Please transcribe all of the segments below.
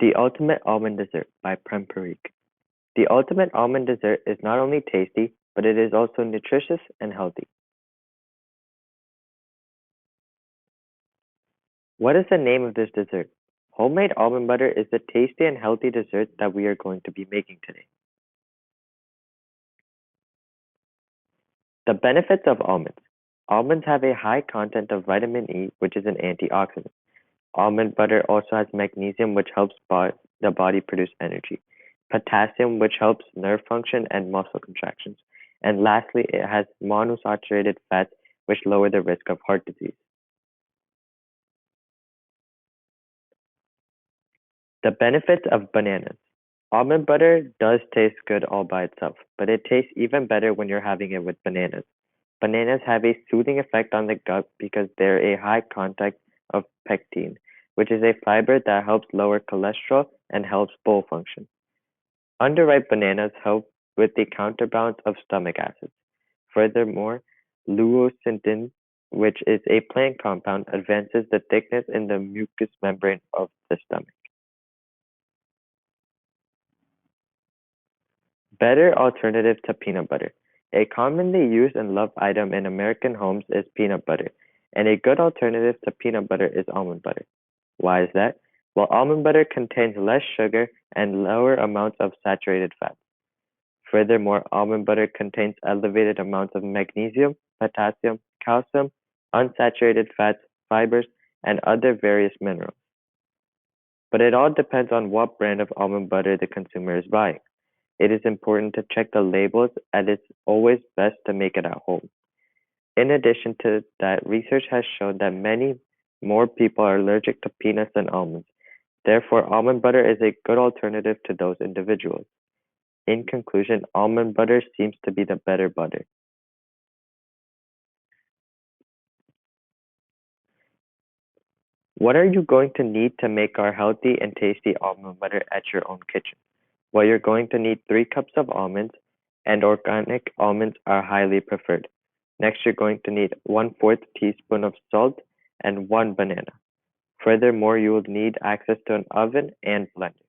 The Ultimate Almond Dessert by Prem. The ultimate almond dessert is not only tasty, but it is also nutritious and healthy. What is the name of this dessert? Homemade almond butter is the tasty and healthy dessert that we are going to be making today. The benefits of almonds. Almonds have a high content of vitamin E, which is an antioxidant. Almond butter also has magnesium, which helps the body produce energy, potassium, which helps nerve function and muscle contractions, and lastly, it has monosaturated fats, which lower the risk of heart disease. The benefits of bananas. Almond butter does taste good all by itself, but it tastes even better when you're having it with bananas. Bananas have a soothing effect on the gut because they're a high content of pectin, which is a fiber that helps lower cholesterol and helps bowel function. Underripe bananas help with the counterbalance of stomach acids. Furthermore, luocentin, which is a plant compound, advances the thickness in the mucous membrane of the stomach. Better alternative to peanut butter. A commonly used and loved item in American homes is peanut butter, and a good alternative to peanut butter is almond butter. Why is that? Well, almond butter contains less sugar and lower amounts of saturated fat. Furthermore, almond butter contains elevated amounts of magnesium, potassium, calcium, unsaturated fats, fibers, and other various minerals. But it all depends on what brand of almond butter the consumer is buying. It is important to check the labels, and it's always best to make it at home. In addition to that, research has shown that many more people are allergic to peanuts than almonds. Therefore, almond butter is a good alternative to those individuals. In conclusion, almond butter seems to be the better butter. What are you going to need to make our healthy and tasty almond butter at your own kitchen? Well, you're going to need 3 cups of almonds, and organic almonds are highly preferred. Next, you're going to need 1/4 teaspoon of salt and 1 banana. Furthermore, you will need access to an oven and blender.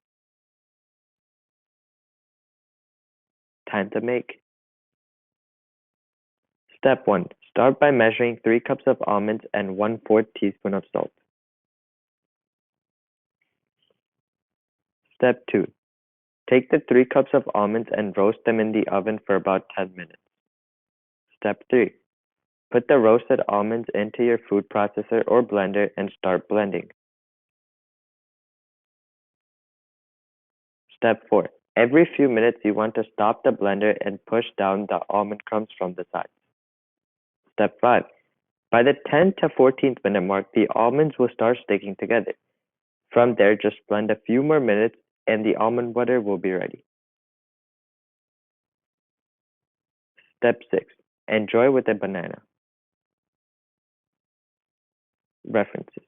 Time to make. Step 1. Start by measuring 3 cups of almonds and 1/4 teaspoon of salt. Step 2. Take the 3 cups of almonds and roast them in the oven for about 10 minutes. Step 3. Put the roasted almonds into your food processor or blender and start blending. Step 4. Every few minutes you want to stop the blender and push down the almond crumbs from the sides. Step 5. By the 10 to 14th minute mark, the almonds will start sticking together. From there, just blend a few more minutes and the almond butter will be ready. Step 6. Enjoy with a banana. References.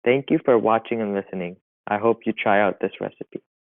Thank you for watching and listening. I hope you try out this recipe.